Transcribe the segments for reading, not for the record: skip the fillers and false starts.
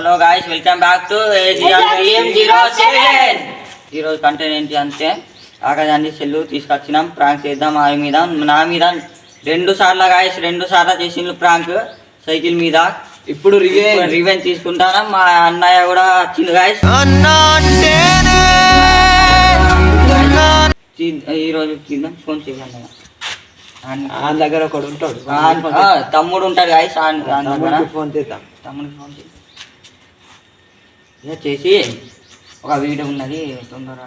Hello guys, welcome back to AGM07. ఈరోజు content ఏంటి అంటే ఆకాశాన్ని సెల్లు తీసుకొచ్చినాం, ప్రాంక్ చేద్దాం. నా మీద 2 సార్లు గాయ్స్, 2 సార్లు చేసిండ్రు ప్రాంక్ సైకిల్ మీద. ఇప్పుడు రివెంజ్ తీసుకుంటాను. మా అన్నయ్య కూడా వచ్చింది గాయ్స్. ఈరోజు తిందాం. ఫోన్ చేయాలి, దగ్గర ఒకడు ఉంటాడు, తమ్ముడు ఉంటాడు గాయ్స్. ఫోన్ చేద్దాం. తమ్ముడికి ఫోన్ చేసి ఒక వీడియో ఉన్నది తొందరగా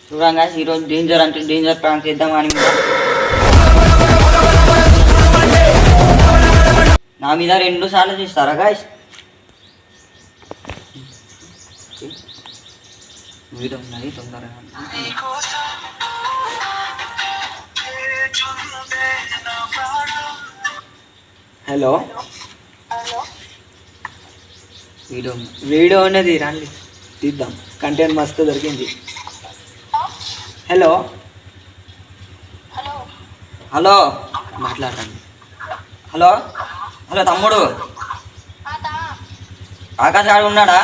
చూడండి గాయ్స్. ఈరోజు డేంజర్ అంటే డేంజర్ ప్రాంక్ చేద్దాం అని నా మీద 2 సార్లు చేస్తారా గాయ్స్? వీడియో ఉన్నది తొందరగా. హలో, వీడియో ఉన్నది, రండి తీద్దాం. కంటెంట్ మస్తు దొరికింది. హలో హలో మాట్లాడండి. హలో హలో తమ్ముడు, ఆకాశ్ గారు ఉన్నాడా?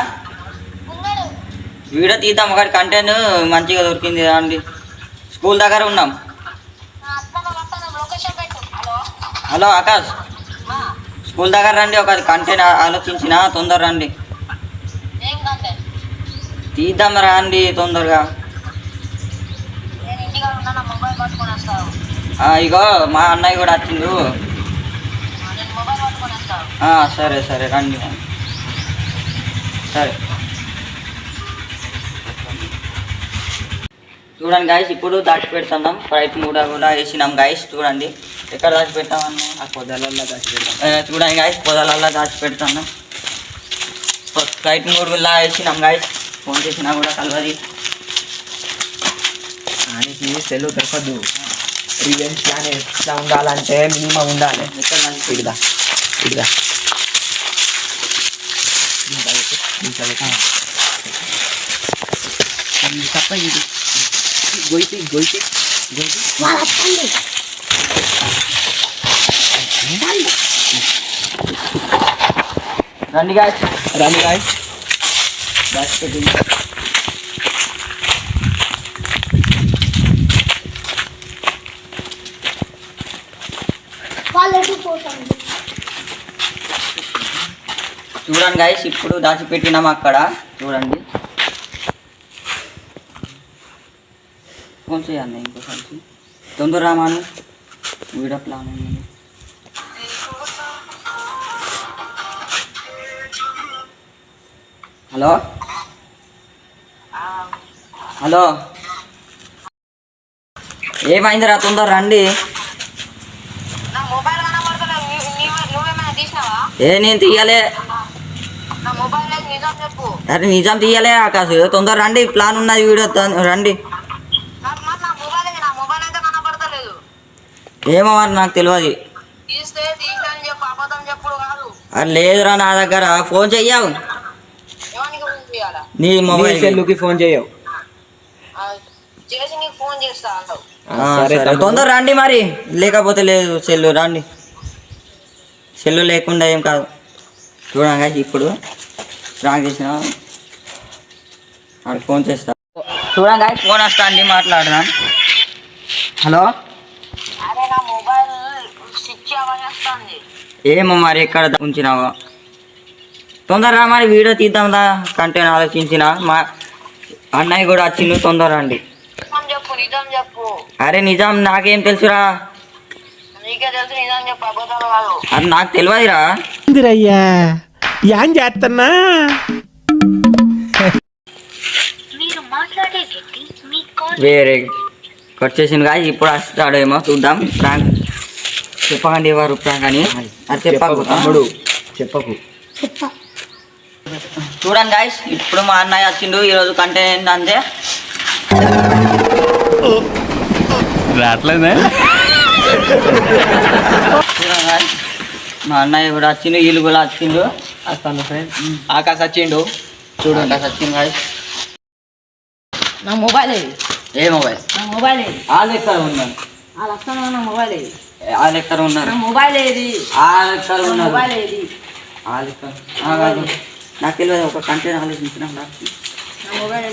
వీడియో తీద్దాం, ఒకటి కంటెంట్ మంచిగా దొరికింది. రండి, స్కూల్ దగ్గర ఉన్నాం. హలో ఆకాశ్, స్కూల్ దగ్గర రండి, ఒక కంటెంట్ ఆలోచించిన, తొందర రండి. తీద్దాం రండి తొందరగా. ఇగో మా అన్నయ్య కూడా వచ్చిండు. సరే సరే రండి. సరే చూడండి గాయస్, ఇప్పుడు దాచి పెడుతున్నాం. ఫ్రైట్ మూడ కూడా వేసినాం గాయస్. చూడండి ఎక్కడ దాచి పెట్టామన్నా, ఆ పొదలల్లో దాచి పెడతాం. చూడండి గాయస్, పొదలల్లో దాచి పెడుతున్నాం. ఫ్రైట్ మూడులా వేసినాం గాయస్. ఫోన్ చేసినా కూడా కలవది. దానికి సెలవు దొరకదు. రివెంజ్ ప్లాన్ ఎట్లా ఉండాలంటే మినిమం ఉండాలి. ఇడిదా ఇడిదా తప్ప ఇది గొయ్యి గొయ్యి రండి గాయస్, రండి గాయస్. దాచి పెట్టింది. చూడండి గాయస్, ఇప్పుడు దాచిపెట్టినాం అక్కడ. చూడండి, ఫోన్ చేయాలి ఇంకోసారి. తొందర రామాను, వీడియో ప్లాన్ అయింది. హలో హలో, ఏమైందిరా? తొందర రండి. నేను తీయలే. అరే నిజం తీయలే ఆకాశ్, తొందర రండి. ప్లాన్ ఉన్నది, వీడియో రండి. ఏమో మరి నాకు తెలియదు. అది లేదురా నా దగ్గర. ఫోన్ చెయ్యవు, నీ మొబైల్ సెల్లుకి ఫోన్ చేయవు. సరే తొందర రండి మరి, లేకపోతే లేదు. సెల్లు రండి, సెల్లు లేకుండా ఏం కాదు. చూడండి ఇప్పుడు ప్రాంక్ చేసిన ఫోన్ చేస్తా. చూడండి ఫోన్ వస్తా అండి, మాట్లాడదాం. హలో, ఏమో మరి ఎక్కడ ఉంచినావో. తొందరగా మరి వీడియో తీద్దాందా, కంటెంట్ ఆలోచించిన. మా అన్నయ్య కూడా వచ్చిండు, తొందర రండి. అరే నిజం నాకేం తెలుసురా, అది నాకు తెలియదురా. ఏం చేస్తున్నా? వేరే కట్ చేసింది కాదు. ఇప్పుడు వస్తాడేమో, చూద్దాం. ప్రాంక్ చెప్పకండి ఎవరు ప్రాంక్ అని. అది చెప్పకు తమ్ముడు, చెప్పకు. చూడండి గాయస్, ఇప్పుడు మా అన్నయ్య వచ్చిండు. ఈరోజు కంటెంట్ ఏంటంటే రావట్లేదే. చూడండి గాయస్, మా అన్నయ్య కూడా వచ్చిండు, వీళ్ళు కూడా వచ్చిండు. ఆకాశ్ వచ్చిండు. చూడండి ఆకాశ్ వచ్చిండు గాయస్. నా మొబైల్ ఏ మొబైల్? నా మొబైల్ వాళ్ళ ఎక్కడ ఉన్నాను, వాళ్ళు వస్తాను. నా మొబైల్ వాళ్ళ ఎక్కడ ఉన్నారు? నా మొబైల్ ఏది? వాళ్ళ ఎక్కడ ఉన్నారు? మొబైల్ ఏది? నాకు తెలియదు ఒక కంటెంట్ ఆలోచించిన నా మొబైల్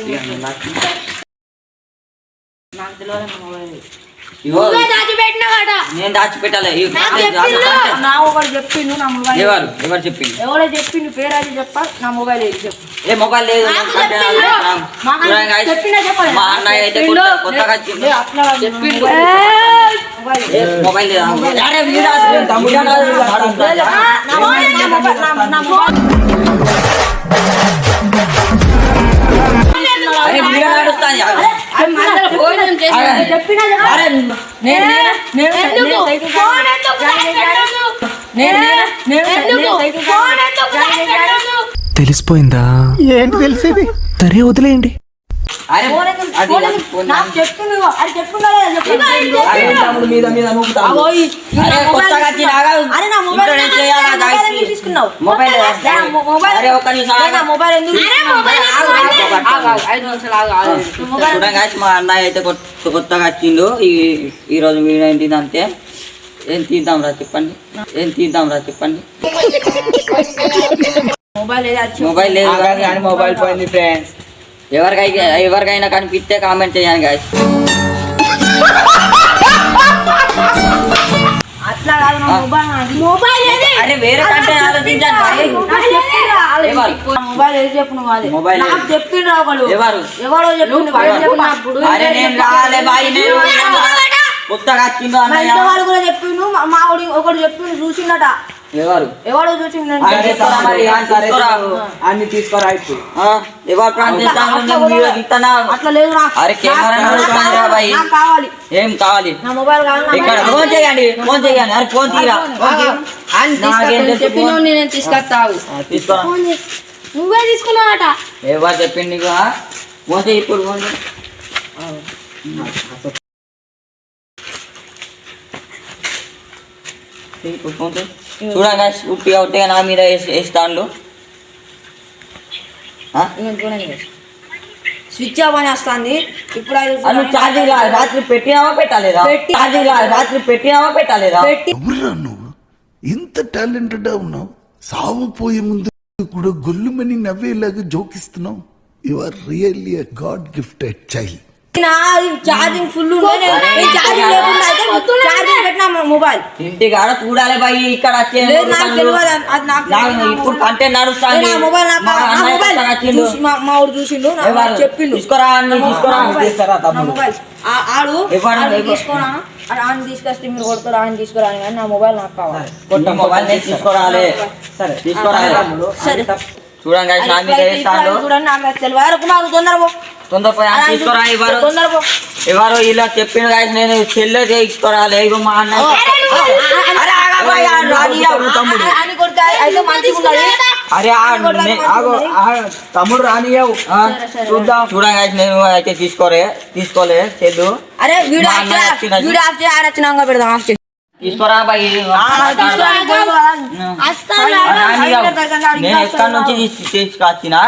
నాకు తెలియదు నా మొబైల్ నేను దాచిపెట్టాలి నా ఒకటి చెప్పిండు నా మొబైల్ ఎవరు చెప్పింది ఎవరో చెప్పిండు పేరు అది చెప్ప నా మొబైల్ ఏది చెప్పు ఏ మొబైల్ లేదు మా అన్నయ్య అయితే కొత్తగా చెప్పిండు మొబైల్ లేదు తెలిసిపోయిందా? ఏంటి తెలిసేది? సరే వదిలేయండి. మా అన్నయ్య అయితే కొత్తగా వచ్చిండు. ఈ రోజు వీడియో ఏంటిదంటే ఏం తీద్దాం రా చెప్పండి మొబైల్ మొబైల్ లేదు మొబైల్ పోయింది ఫ్రెండ్స్. ఎవరికైనా కనిపిస్తే కామెంట్ చేయండి గాయస్. అట్లా కాదు నా మొబైల్ అరే వేరే కంటే ఆలోచించండి. మొబైల్ ఏది చెప్పు నువ్వు అది మొబైల్ నాకు చెప్పిండ్రు ఒకడు ఎవరో చెప్పినప్పుడు అరే నేను రాలే బాయ్ నేను కొత్తగా వచ్చిండు అన్నయ్య వాళ్ళు కూడా చెప్పిండు మా ఒకడు చెప్పిండు చూసిండట ఎవడో చూసిండు అన్ని తీసుకోరా ఇప్పుడు. ఎవరు ప్రాంతం అట్లా లేదు అరే కెమెరా బాయ్ నాకు కావాలి ఏం కావాలి నా మొబైల్ కావాలి ఇక్కడ ఫోన్ చేయండి అరే ఫోన్ తీరా చెప్పిన నేను తీసుకొస్తావు తీసుకోరా నువ్వే తీసుకున్నావట ఎవరు చెప్పింది నీకు ఫోన్ చేయి ఇప్పుడు ఫోన్ చేయి ఫోన్ చేయి చూడండి ఉట్టిగా నా మీద వేస్తాను స్విచ్ ఆఫ్ అని వస్తుంది ఇప్పుడు నువ్వు ఛార్జింగ్ రాత్రి పెట్టినావా పెట్టలేదా ఎవరురా నువ్వు ఇంత టాలెంటెడ్ ఉన్నావు? సావుపోయే ముందు కూడా గొల్లుమని నవ్వేలాగా జోకిస్తున్నావు. You are really a god gifted child. Charging full పెట్టినా మొబైల్ ఇంటికి ఆడ చూడాలి బాయ్ ఇక్కడ ఇప్పుడు కంటెంట్ నడుస్తాను మా ఊరు చూసిండు చెప్పిండు తీసుకురా మొబైల్ ఆడు తీసుకురా ఆయన తీసుకొస్తే మీరు కొడతారు ఆయన తీసుకురా కానీ నా మొబైల్ నాకు కావాలి మొబైల్ తీసుకురాలి సరే తీసుకురాలి చూడండి నా మీద వేస్తాను చూడండి నాకు తెలియదు నాకు తొందరపోయి తీసుకురా ఎవరు ఇలా చెప్పిన గాయ నేను చెల్లె తీసుకోరాలి ఇగో మా అన్న అరే తమ్ముడు రానియవు చూద్దాం చూడండి గాయ నేను అయితే తీసుకోలే చెల్లు అరే వీడియో ఆడొచ్చినాక పెడదాం ఆఫ్ చేసి తీసుకోరా బాయ్ నేను ఎక్కడి నుంచి తీసుకొచ్చినా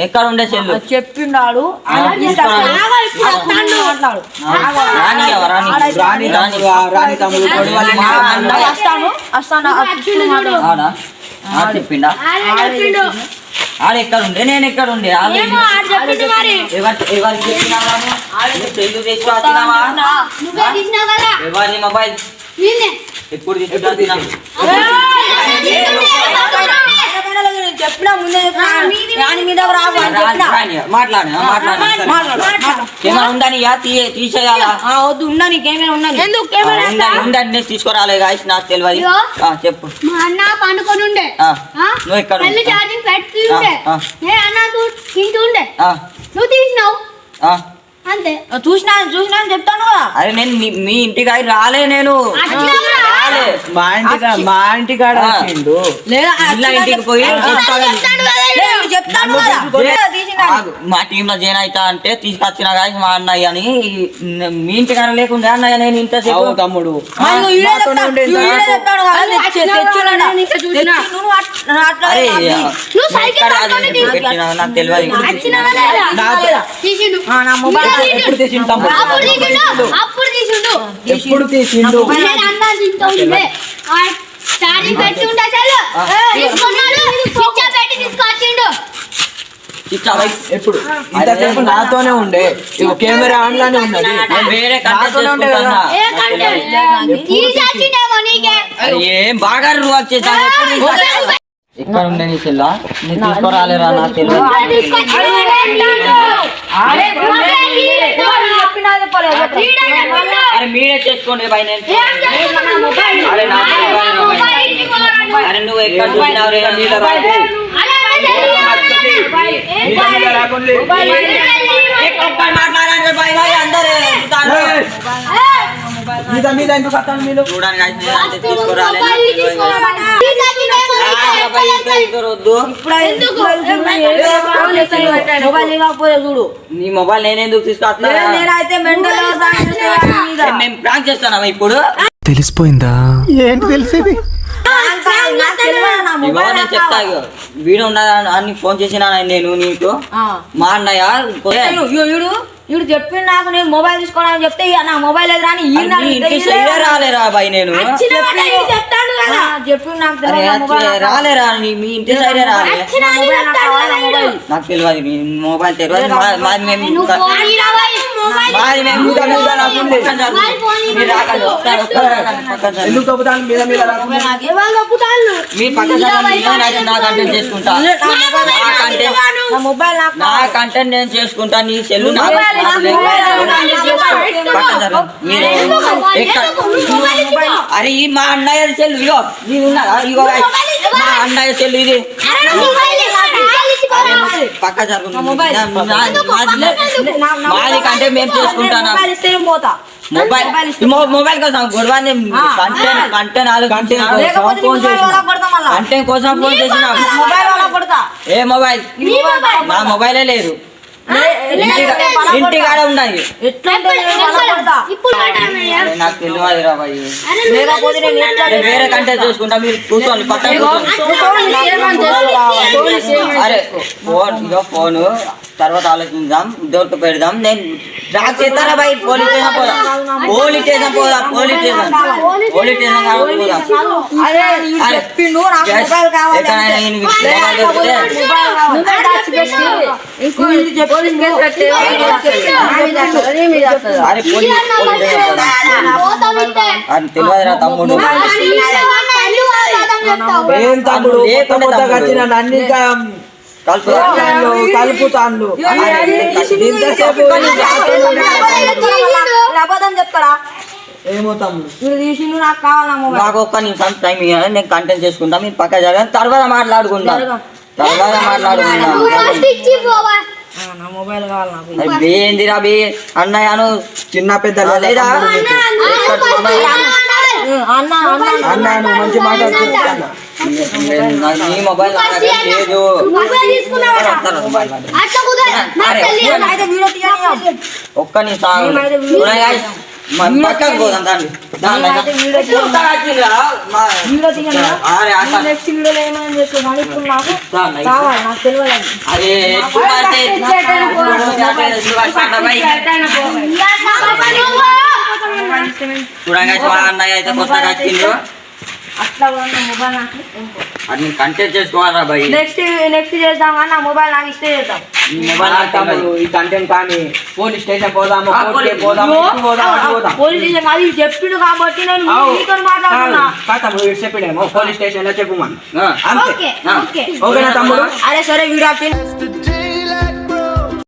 ఎక్కడ ఉండే చెల్లు చెప్పిండాడు రాని తమ్ముడు చెప్పిండా ఆడెక్కడ ఉండే నేను ఎక్కడ ఉండే ఎవరికి చెప్పినావా చెల్లు తీసుకొచ్చినావా ఎవరి మొబైల్ ఎప్పుడు తీసుకుంటా చెప్పినా ముందే మీద ఉండని తీసేయాలా వద్దు ఉండని కెమెరా ఉండండి తీసుకురాలే గాయస్ నాకు తెలియదు చెప్పు మా అన్న పండుకొని ఉండే నువ్వు ఎక్కడ ఛార్జింగ్ పెట్టి ఉండే నేను అన్న తింటుండే నువ్వు తీసినావు అంతే చూసినా చెప్తాను కదా అరే నేను మీ ఇంటికి రాలే నేను మా ఇంటి కాడ వచ్చిండు ఇంటికి పోయి చెప్తాను మా టీమ్ లో జాయిన్ అవుతా అంటే తీసుకొచ్చిన గాయ మా అన్నయ్య అని మీ ఇంటికాడ లేకుండా అన్నయ్య నేను ఇంతసేపు తమ్ముడు నాకు తెలియదు ఎప్పుడు తీసిండు తమ్ముడు అప్పుడు తీసిండు ఎప్పుడు తీసిండు చార్జింగ్ పెట్టి ఉండే సెల్ తీసుకున్నాడు స్విచ్ ఆఫ్ పెట్టి తీసుకొచ్చిండు ఎప్పుడు ఇంతసేపు నాతోనే ఉండే ఇగో కెమెరా ఆన్ లోనే ఉన్నది నేను వేరే కంటెంట్ నాతోనే ఉండే కదా. చేసుకుంటున్నా. ఏ కంటెంట్ తీసేసిండేమో నీకే అరే ఏం బాగా రువాబ్ చేశాను. ఇక్కడ ఉండే నీ సెల్లా నేను తీసుకురాలేరా నా సెల్ అరే మీరే చేసుకోండి బై నేను అరే నా అరే నువ్వు ఎక్కడ చూసినావు రే మీద రాకు. ఒక్కరు మాట్లాడండి బై బై అందరూ ఎక్కుతారు. మీద ఎందుకు వస్తాను మీరు చూడండి guys, నేను అంటే తీసుకురాలేదు ఇద్దరు వద్దు. మొబైల్ ఇవ్వకపోతే చూడు నీ మొబైల్ నేను ఎందుకు తీసుకొస్తా నేనైతే మెంటల్ మేము ప్రాంక్ చేస్తున్నాం ఇప్పుడు తెలిసిపోయిందా ఏంటి తెలిసేది ఇగో నేను చెప్తా ఇగో వీడు ఉన్నా అని ఫోన్ చేసినా నేను నీకు మా అన్నయ్య ఇడు చెప్పిండు నాకు నేను మొబైల్ తీసుకోవాలని చెప్తే ఇక నా మొబైల్ ఎదురా అని ఈయన నీ ఇంటి సైడే రాలేరా బాయ్ నేను చెప్తాడు కదా చెప్పిండు నాకు అరే తెలియదు నా మొబైల్ రాలేరా మీ ఇంటి సైడే రాలే నా మొబైల్ నాకు కావాలి, నా మొబైల్ నాకు తెలియదు మీ మొబైల్ తెలియదు మాది మేము నువ్వు ఫోన్ ఇరావా మాది మేము మీరు రాకండి ఒక్కసారి పక్కన జరగండి. ఎందుకు తప్పుతాను మీద మీద రాకుండా ఎవరు తప్పుతాళ్ళు మీ పక్కన జరగండి. నేనైతే నా కంటెంట్ చేసుకుంటా నా మొబైల్ నాకు నా కంటెంట్ నేను చేసుకుంటా నీ సెల్లు నా అరే ఈ మా అన్నయ్య సెల్లు ఇగో నీది ఉన్నదా ఇగో మా అన్నయ్య సెల్లు ఇది పక్క జరుగుతుంది మాది కంటే మేము చేసుకుంటాను మొబైల్ ఇస్తే నేను పోతా మొబైల్ కోసం గొడవ లేకపోతే నీ మొబైల్ వాళ్ళకి కొడతా మళ్ళా కంటెంట్ కోసం ఫోన్ చేసిన మొబైల్ వాళ్ళకి కొడతా ఏ మొబైల్ నా మొబైలే లేదు ఇంటికాడ ఉన్నాయి ఎట్లా ఉంటుంది నేను వాళ్ళకి కొడతా ఇప్పుడు అరే నాకు తెలియదు రా భయ్ లేకపోతే నేను ఎట్లా అరే వేరే కంటెంట్ చూసుకుంటా మీరు కూర్చోండి పక్కన కూర్చోండి అరే ఫోన్ ఇగో ఫోన్ తర్వాత ఆలోచించాం దొరికి పెడదాం నేను డ్రాప్ చేస్తారా భయ్ పోలీస్ స్టేషన్ పోదాం పోలీస్ స్టేషన్ పోదాం పోలీస్ స్టేషన్ పోదాం అరే ఈడు అరే, చెప్పిండు నాకు yes, మొబైల్ కావాలి ఎక్కడైనా అంటే. ఈయనకి మొబైల్ దొరికితే మొబైల్ కావాలి. ఇంకో ఈడు చెప్పిండు. అరే పోలీస్ స్టేషన్ పోదాం అని తెలియదురా తమ్ముడు ఏం తమ్ముడు లేకుండా కొత్త తమ్ముడు. వచ్చిన అన్ని కలుపుతాండు ఇంతసేపు ఈడు అబద్ధం చెప్తాడా ఏమో తమ్ముడు వీడు తీసిండు నాకు కావాలి నా మొబైల్ నాకు ఒక్క నిమిషం టైం ఇవ్వాలి నేను కంటెంట్ చేసుకుంటా మీరు పక్క జరగండి తర్వాత మాట్లాడుకుందాం తర్వాత మాట్లాడుకుందాం నా మొబైల్ కావాలి నాకు అరే బే ఏందిరా బే అన్నయ్యను చిన్న పెద్ద లేదా అన్న అన్నాను మంచి మాట నీ మొబైల్ నా దగ్గర లేదు అయితే వీడియో తీయాలి ఒక్క నిమిషం పక్కకు పోదాం దాన్ని అయితే వీడియో వీడియో తీయండి నెక్స్ట్ వీడియోలో ఏమైనా చేసుకోవాలి ఇప్పుడు నాకు కావాలి నాకు తెలియదు అరే ఎక్కువ పడితే చూడండి మా అన్నయ్య అయితే కొత్తగా వచ్చిండు అట్లా కూడా నా మొబైల్ నాకు అది నేను కంటెంట్ చేసుకోవాలా భయ్ నెక్స్ట్ చేద్దాం కానీ నా మొబైల్ నాకు ఇస్తే చేద్దాం ఈ మొబైల్ నాకు తమ్ముడు ఈ కంటెంట్ కానీ పోలీస్ స్టేషన్ పోదాము ఆ, కోర్టుకి పోలీస్ పోదాము ఇటు పోదాము అటు పోదాం పోలీస్ స్టేషన్ అది చెప్పిండు కాబట్టి నేను అవు. మీతో మాట్లాడుతున్నా తమ్ముడు వీడు చెప్పాడేమో పోలీస్ స్టేషన్ లో చెప్పు మన ఆ. అంతే ఓకే ఓకే ఓకేనా తమ్ముడు అరే సరే వీడియో